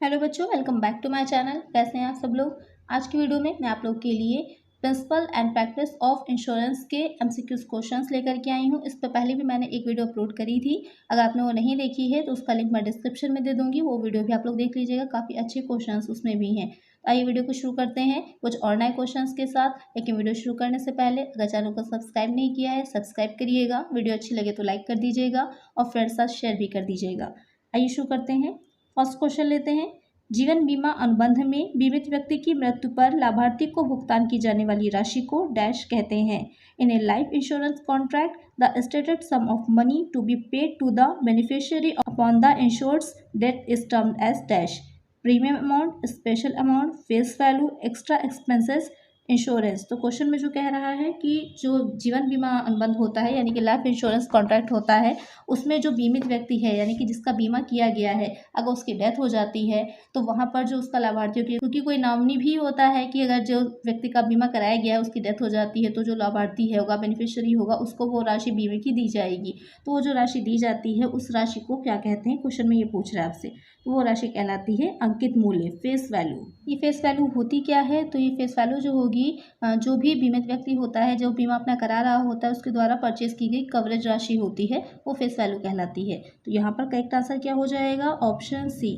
Hello बच्चों, welcome back to my channel. कैसे हैं आप सब लोग। आज की वीडियो में मैं आप लोग के लिए principle and practice of insurance के एमसीक्यूज क्वेश्चंस लेकर के आई हूं। इस पर पहले भी मैंने एक वीडियो अपलोड करी थी। अगर आपने वो नहीं देखी है तो उसका लिंक मैं डिस्क्रिप्शन में दे दूंगी, वो वीडियो भी आप लोग देख लीजिएगा। काफ़ी अच्छे क्वेश्चन उसमें भी हैं। तो आइए वीडियो को शुरू करते हैं कुछ और नए क्वेश्चन के साथ। लेकिन वीडियो शुरू करने से पहले अगर चैनल को सब्सक्राइब नहीं किया है सब्सक्राइब करिएगा। वीडियो अच्छी लगे तो लाइक कर दीजिएगा और फ्रेंड्स साथ शेयर भी कर दीजिएगा। आइए शुरू करते हैं। फर्स्ट क्वेश्चन लेते हैं। जीवन बीमा अनुबंध में बीमित व्यक्ति की मृत्यु पर लाभार्थी को भुगतान की जाने वाली राशि को डैश कहते हैं। In a life insurance contract the stated sum of money to be paid to the beneficiary upon the insured's death is termed as dash. Premium amount, special amount, face value, extra expenses, insurance. तो question में जो कह रहा है कि जो जीवन बीमा अनुबंध होता है यानी कि लाइफ इंश्योरेंस कॉन्ट्रैक्ट होता है, उसमें जो बीमित व्यक्ति है यानी कि जिसका बीमा किया गया है, अगर उसकी डेथ हो जाती है तो वहाँ पर जो उसका लाभार्थी होती है, क्योंकि कोई नॉमिनी भी होता है कि अगर जो व्यक्ति का बीमा कराया गया है उसकी डेथ हो जाती है तो जो लाभार्थी है होगा, बेनिफिशियरी होगा, उसको वो राशि बीमे की दी जाएगी। तो वो जो राशि दी जाती है उस राशि को क्या कहते हैं, क्वेश्चन में ये पूछ रहा है आपसे। तो वो राशि कहलाती है अंकित मूल्य, फेस वैल्यू। ये फेस वैल्यू होती क्या है, तो ये फेस वैल्यू जो होगी, जो भी बीमित व्यक्ति होता है, जो बीमा अपना करा रहा होता है, उसके द्वारा परचेज की गई कवरेज राशि होती है, वो फेस वैल्यू कहलाती है। तो यहाँ पर करेक्ट आंसर क्या हो जाएगा, ऑप्शन सी।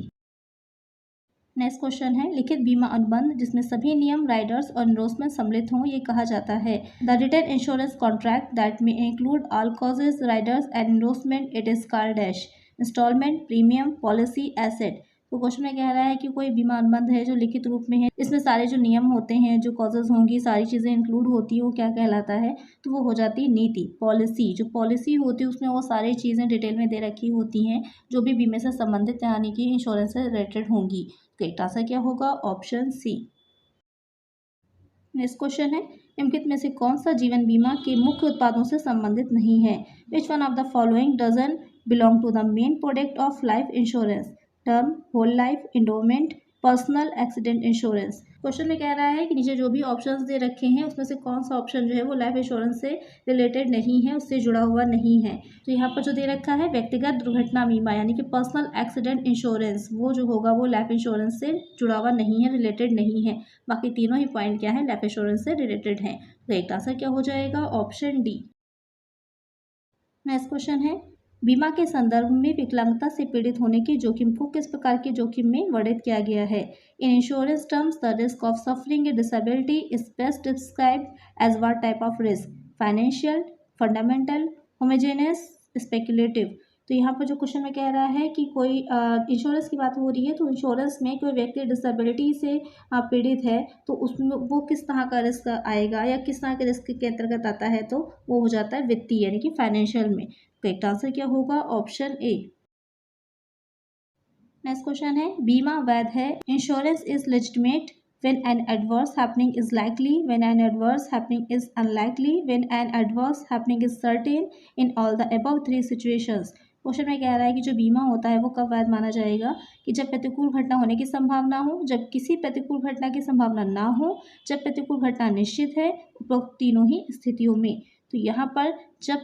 नेक्स्ट क्वेश्चन है, लिखित बीमा अनुबंध जिसमें सभी नियम, राइडर्स और एंडोर्समेंट सम्मिलित हों, ये कहा जाता है। The written insurance contract that में include all clauses, riders and endorsement, it is called dash. Installment, premium, policy, asset. तो क्वेश्चन में कह रहा है कि कोई बीमा अनुबंध है जो लिखित रूप में है, इसमें सारे जो नियम होते हैं, जो कॉजेज होंगी, सारी चीज़ें इंक्लूड होती है, वो क्या कहलाता है, तो वो हो जाती है नीति, पॉलिसी। जो पॉलिसी होती है उसमें वो सारी चीज़ें डिटेल में दे रखी होती हैं जो भी बीमे से संबंधित यानी कि इंश्योरेंस से रिलेटेड होंगी। करेक्ट आंसर क्या होगा, ऑप्शन सी। नेक्स्ट क्वेश्चन है, निम्नलिखित में से कौन सा जीवन बीमा के मुख्य उत्पादों से संबंधित नहीं है। Which one of the following doesn't belong to the main product of life insurance. Term, whole life, endowment, personal accident insurance. Question में कह रहा है कि नीचे जो भी ऑप्शंस दे रखे हैं उसमें से कौन सा ऑप्शन जो है वो लाइफ इंश्योरेंस से रिलेटेड नहीं है, उससे जुड़ा हुआ नहीं है। तो यहाँ पर जो दे रखा है व्यक्तिगत दुर्घटना बीमा यानी कि पर्सनल एक्सीडेंट इंश्योरेंस, वो जो होगा वो लाइफ इंश्योरेंस से जुड़ा हुआ नहीं है, रिलेटेड नहीं है। बाकी तीनों ही पॉइंट क्या है, लाइफ इंश्योरेंस से रिलेटेड है। तो एक आंसर क्या हो जाएगा, ऑप्शन डी। नेक्स्ट क्वेश्चन है, बीमा के संदर्भ में विकलांगता से पीड़ित होने के जोखिम को किस प्रकार के जोखिम में वर्णित किया गया है। In insurance terms the risk of suffering a disability is best described as what type of risk. Financial, fundamental, homogeneous, speculative. तो यहाँ पर जो क्वेश्चन में कह रहा है कि कोई इंश्योरेंस की बात हो रही है, तो इंश्योरेंस में कोई व्यक्ति डिसेबिलिटी से पीड़ित है तो उसमें वो किस तरह का रिस्क आएगा या किस तरह के रिस्क के अंतर्गत आता है, तो वो हो जाता है वित्तीय यानी कि फाइनेंशियल में। करेक्ट आंसर क्या होगा, ऑप्शन ए। नेक्स्ट क्वेश्चन है, बीमा वैध है। Insurance is legitimate when an adverse happening is likely, when an adverse happening is unlikely, when an adverse happening is certain, in all the above three situations। Question में कह रहा है कि जो बीमा होता है वो कब वैध माना जाएगा, कि जब प्रतिकूल घटना होने की संभावना हो, जब किसी प्रतिकूल घटना की संभावना ना हो, जब प्रतिकूल घटना निश्चित है, उपरोक्त तीनों ही स्थितियों में। तो यहाँ पर जब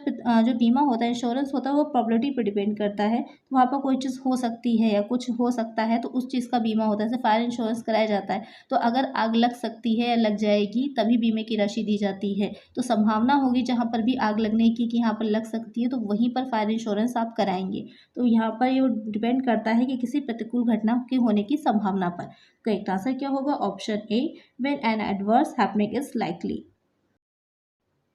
जो बीमा होता है, इंश्योरेंस होता है, वो प्रॉपर्टी पर डिपेंड करता है। तो वहाँ पर कोई चीज़ हो सकती है या कुछ हो सकता है तो उस चीज़ का बीमा होता है, जैसे फायर इंश्योरेंस कराया जाता है। तो अगर आग लग सकती है या लग जाएगी तभी बीमे की राशि दी जाती है। तो संभावना होगी जहाँ पर भी आग लगने की कि यहाँ पर लग सकती है, तो वहीं पर फायर इंश्योरेंस आप कराएंगे। तो यहाँ पर ये डिपेंड करता है कि किसी प्रतिकूल घटना के होने की संभावना पर। करेक्ट आंसर क्या होगा, option A, when an adverse happening is likely.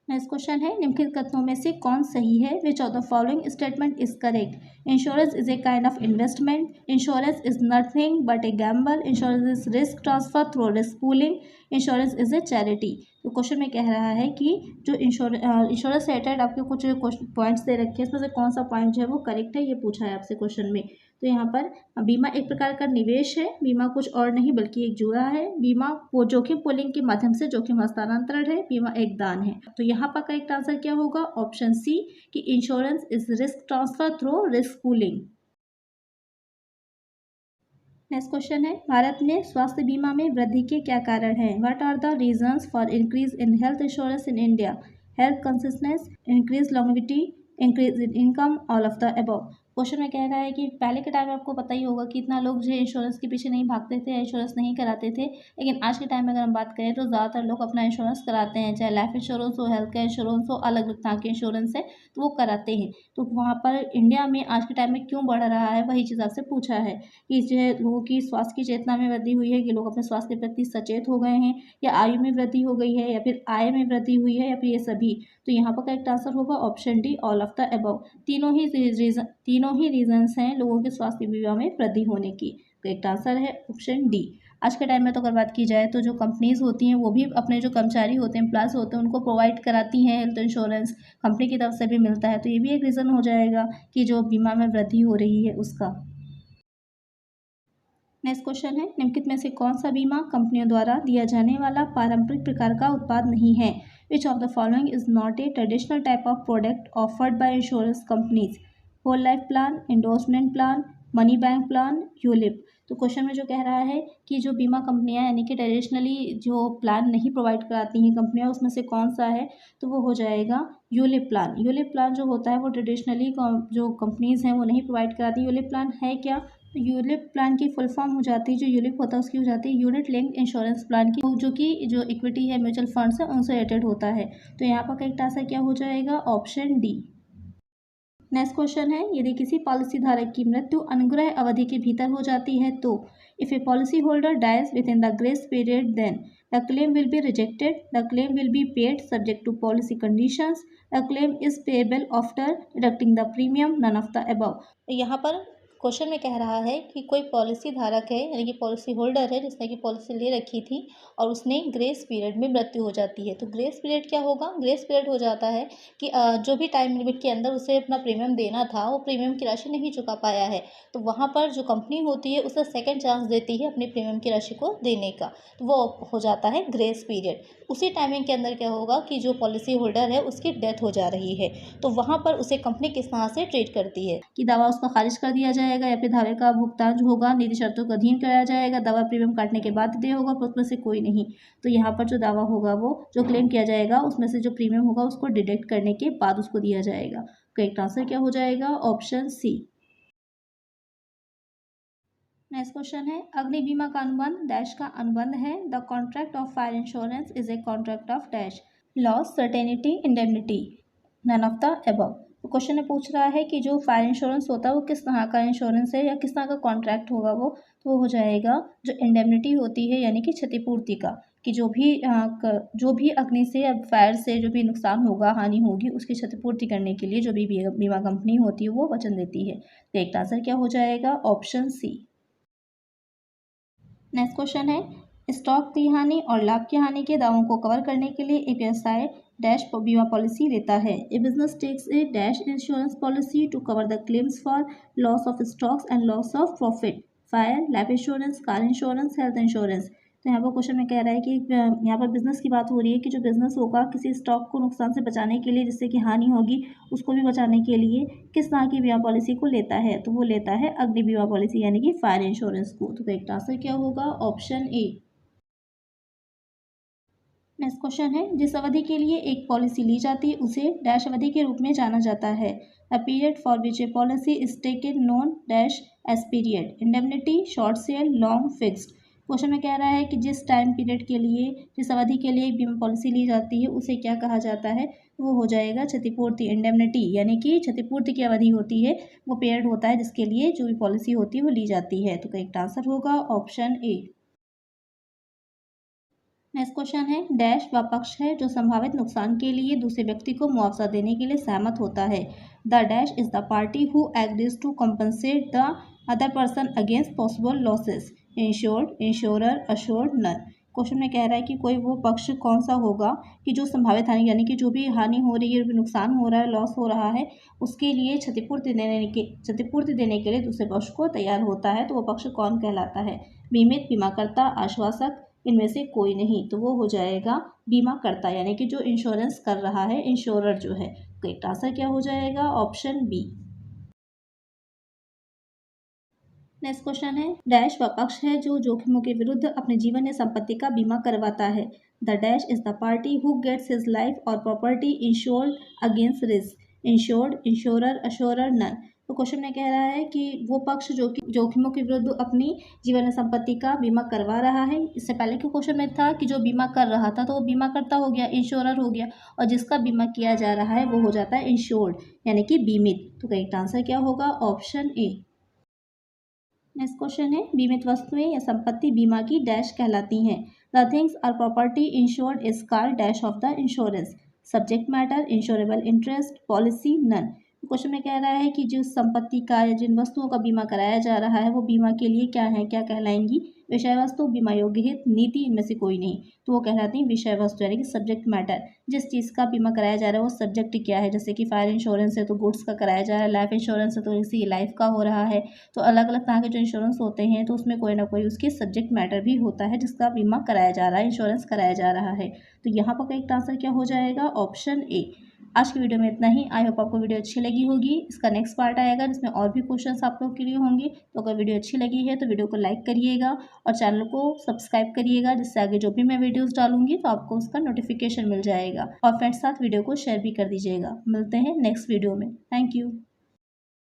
Next question है, निम्नलिखित कथनों में से कौन सही है। Which of the following statement is correct. Insurance is a kind of investment. Insurance is nothing but A Gamble. Insurance is risk transfer through risk pooling. Insurance is A charity. तो question में कह रहा है कि जो insurance से related आपके कुछ पॉइंट्स दे रखे हैं, इसमें से कौन सा पॉइंट जो है वो करेक्ट है, ये पूछा है आपसे क्वेश्चन में। तो यहाँ पर बीमा एक प्रकार का निवेश है, बीमा कुछ और नहीं बल्कि एक जुआ है। बीमा वो जोखिम पूलिंग के माध्यम से जोखिम हस्तांतरण है। बीमा एक दान है। तो यहाँ पर करेक्ट आंसर क्या होगा, ऑप्शन सी, कि insurance is risk transfer through risk pooling. Next question है, भारत में स्वास्थ्य बीमा में वृद्धि के क्या कारण हैं। What are the reasons for increase in health insurance in India. Health consistence, increase longevity, increase in income, all of the above. Question में कह रहा है कि पहले के टाइम में आपको पता ही होगा कि इतना लोग जो इंश्योरेंस के पीछे नहीं भागते थे, इंश्योरेंस नहीं कराते थे, लेकिन आज के टाइम में अगर हम बात करें तो ज़्यादातर लोग अपना इंश्योरेंस कराते हैं, चाहे लाइफ इंश्योरेंस हो, हेल्थ का इंश्योरेंस हो, अलग अलग तरह के इंश्योरेंस है तो वो कराते हैं। तो वहाँ पर इंडिया में आज के टाइम में क्यों बढ़ रहा है वही चीज़ आपसे पूछा है कि जो है लोगों की स्वास्थ्य की चेतना में वृद्धि हुई है, कि लोग अपने स्वास्थ्य के प्रति सचेत हो गए हैं, या आयु में वृद्धि हो गई है, या फिर आय में वृद्धि हुई है, या फिर ये सभी। तो यहाँ पर करेक्ट आंसर होगा option D, all of the above. तीनों ही रीजंस हैं लोगों के स्वास्थ्य बीमा में वृद्धि होने की। करेक्ट आंसर है ऑप्शन डी। आज के टाइम में तो अगर बात की जाए तो जो कंपनीज होती हैं वो भी अपने जो कर्मचारी होते हैं, एम्प्लॉयज़ होते हैं, उनको प्रोवाइड कराती हैं हेल्थ इंश्योरेंस, कंपनी की तरफ से भी मिलता है। तो ये भी एक रीज़न हो जाएगा कि जो बीमा में वृद्धि हो रही है उसका। नेक्स्ट क्वेश्चन है, निम्नलिखित में से कौन सा बीमा कंपनियों द्वारा दिया जाने वाला पारंपरिक प्रकार का उत्पाद नहीं है? Which of the following is not a traditional type of product offered by insurance companies? Whole life plan, endorsement plan, money bank plan, ULIP. तो क्वेश्चन में जो कह रहा है कि जो बीमा कंपनियां यानी कि ट्रेडिशनली जो प्लान नहीं प्रोवाइड कराती हैं कंपनियां, उसमें से कौन सा है? तो वो हो जाएगा यूलिप प्लान। यूलिप प्लान जो होता है वो ट्रेडिशनली जो कंपनीज हैं वो नहीं प्रोवाइड कराती। यूलिप प्लान है क्या? यूलिप प्लान की फुल फॉर्म हो जाती है, जो यूलिप होता है उसकी हो जाती है यूनिट लिंक्ड इंश्योरेंस प्लान की, जो कि जो इक्विटी है, म्यूचुअल फंड्स है, उनसे रिलेटेड होता है। तो यहाँ पर करेक्ट आंसर क्या हो जाएगा? Option D. नेक्स्ट क्वेश्चन है, यदि किसी पॉलिसी धारक की मृत्यु अनुग्रह अवधि के भीतर हो जाती है तो if a policy holder dies within the grace period then the claim will be rejected, the claim will be paid subject to policy conditions, the claim is payable after deducting the premium, none of the above. यहाँ पर question में कह रहा है कि कोई policy धारक है यानी कि पॉलिसी होल्डर है जिसने कि पॉलिसी ले रखी थी और उसने ग्रेस पीरियड में मृत्यु हो जाती है। तो ग्रेस पीरियड क्या होगा? ग्रेस पीरियड हो जाता है कि जो भी टाइम लिमिट के अंदर उसे अपना प्रीमियम देना था वो प्रीमियम की राशि नहीं चुका पाया है, तो वहाँ पर जो कंपनी होती है उसे सेकेंड चांस देती है अपनी प्रीमियम की राशि को देने का। तो वो हो जाता है ग्रेस पीरियड। उसी टाइमिंग के अंदर क्या होगा कि जो पॉलिसी होल्डर है उसकी डेथ हो जा रही है, तो वहाँ पर उसे कंपनी किस तरह से ट्रीट करती है कि दावा उसका खारिज कर दिया जाएगा या फिर दावे का भुगतान जो होगा नीति शर्तों के अधीन कराया जाएगा, दावा प्रीमियम काटने के बाद दे होगा, तो उसमें से कोई नहीं। तो यहाँ पर जो दावा होगा वो जो क्लेम किया जाएगा उसमें से जो प्रीमियम होगा उसको डिडक्ट करने के बाद उसको दिया जाएगा। करेक्ट आंसर क्या हो जाएगा? Option C. नेक्स्ट क्वेश्चन है, अग्नि बीमा का अनुबंध डैश का अनुबंध है। The contract of fire insurance is a contract of dash, loss, certainty, indemnity, none of the above. तो क्वेश्चन में पूछ रहा है कि जो फायर इंश्योरेंस होता है वो किस तरह का इंश्योरेंस है या किस तरह का कॉन्ट्रैक्ट होगा वो। तो वो हो जाएगा जो इंडेमनिटी होती है यानी कि क्षतिपूर्ति का, कि जो भी अग्नि से या फायर से जो भी नुकसान होगा, हानि होगी, उसकी क्षतिपूर्ति करने के लिए जो भी बीमा कंपनी होती है वो वचन देती है। तो एक आंसर क्या हो जाएगा? Option C. नेक्स्ट क्वेश्चन है, स्टॉक की हानि और लाभ की हानि के दावों को कवर करने के लिए एक व्यवसाय डैश बीमा पॉलिसी लेता है। A business takes a dash insurance policy to cover the claims for loss of stocks and loss of profit, fire, life insurance, car insurance, health insurance. तो यहाँ पर क्वेश्चन में कह रहा है कि यहाँ पर बिजनेस की बात हो रही है कि जो बिजनेस होगा किसी स्टॉक को नुकसान से बचाने के लिए, जिससे कि हानि होगी उसको भी बचाने के लिए किस तरह की बीमा पॉलिसी को लेता है? तो वो लेता है अग्नि बीमा पॉलिसी यानी कि फायर इंश्योरेंस को। तो करेक्ट आंसर क्या होगा? Option A. नेक्स्ट क्वेश्चन है, जिस अवधि के लिए एक पॉलिसी ली जाती है उसे डैश अवधि के रूप में जाना जाता है। The period for which a policy is taken known dash as period, indemnity, short sale, long, fixed. Question में कह रहा है कि जिस टाइम पीरियड के लिए, जिस अवधि के लिए एक बीमा पॉलिसी ली जाती है उसे क्या कहा जाता है? वो हो जाएगा क्षतिपूर्ति, इंडेमनिटी, यानी कि क्षतिपूर्ति की अवधि होती है, वो पीरियड होता है जिसके लिए जो भी पॉलिसी होती है वो ली जाती है। तो करेक्ट आंसर होगा ऑप्शन ए। नेक्स्ट क्वेश्चन है, डैश वह पक्ष है जो संभावित नुकसान के लिए दूसरे व्यक्ति को मुआवजा देने के लिए सहमत होता है। The dash is the party who agrees to compensate the other person against possible losses, insured, insurer, assured, none. Question में कह रहा है कि कोई वो पक्ष कौन सा होगा कि जो संभावित हानि यानी कि जो भी हानि हो रही है, नुकसान हो रहा है, लॉस हो रहा है, उसके लिए क्षतिपूर्ति देने के लिए दूसरे पक्ष को तैयार होता है। तो वो पक्ष कौन कहलाता है? बीमित, बीमाकर्ता, आश्वासक, इनमें से कोई नहीं। तो वो हो जाएगा बीमाकर्ता यानी कि जो इंश्योरेंस कर रहा है, इंश्योरर जो है। करेक्ट आंसर क्या हो जाएगा? Option B. नेक्स्ट क्वेश्चन है, डैश वह पक्ष है जो जोखिमों के विरुद्ध अपने जीवन या संपत्ति का बीमा करवाता है। The dash is the party who gets his life और property insured against risk, insured, insurer, assurer, none. तो क्वेश्चन में कह रहा है कि वो पक्ष जो कि जोखिमों के विरुद्ध अपनी जीवन संपत्ति का बीमा करवा रहा है। इससे पहले के क्वेश्चन में था कि जो बीमा कर रहा था तो वो बीमाकर्ता हो गया, इंश्योरर हो गया, और जिसका बीमा किया जा रहा है वो हो जाता है इंश्योर्ड यानी कि बीमित। तो करेक्ट आंसर क्या होगा? Option A. नेक्स्ट क्वेश्चन है, बीमित वस्तुएं या संपत्ति बीमा की डैश कहलाती हैं। The things or property insured is called dash of the insurance. Subject matter, insurable interest, policy, none. Question में कह रहा है कि जिस संपत्ति का या जिन वस्तुओं का बीमा कराया जा रहा है वो बीमा के लिए क्या है, क्या कहलाएंगी? विषय वस्तु, बीमा योग्य हित, नीति, इनमें से कोई नहीं। तो वो कहलाती है विषय वस्तु यानी कि सब्जेक्ट मैटर। जिस चीज़ का बीमा कराया जा रहा है वो सब्जेक्ट क्या है, जैसे कि फायर इंश्योरेंस है तो गुड्स का कराया जा रहा है, लाइफ इंश्योरेंस है तो इसी लाइफ का हो रहा है। तो अलग अलग तरह के जो इंश्योरेंस होते हैं तो उसमें कोई ना कोई उसकी सब्जेक्ट मैटर भी होता है जिसका बीमा कराया जा रहा है, इंश्योरेंस कराया जा रहा है। तो यहाँ पर करेक्ट आंसर क्या हो जाएगा? Option A. आज की वीडियो में इतना ही। आई होप आपको वीडियो अच्छी लगी होगी। इसका नेक्स्ट पार्ट आएगा जिसमें और भी क्वेश्चंस आप लोग के लिए होंगे। तो अगर वीडियो अच्छी लगी है तो वीडियो को लाइक करिएगा और चैनल को सब्सक्राइब करिएगा, जिससे आगे जो भी मैं वीडियोस डालूंगी तो आपको उसका नोटिफिकेशन मिल जाएगा। और फ्रेंड्स साथ वीडियो को शेयर भी कर दीजिएगा। मिलते हैं नेक्स्ट वीडियो में। Thank you.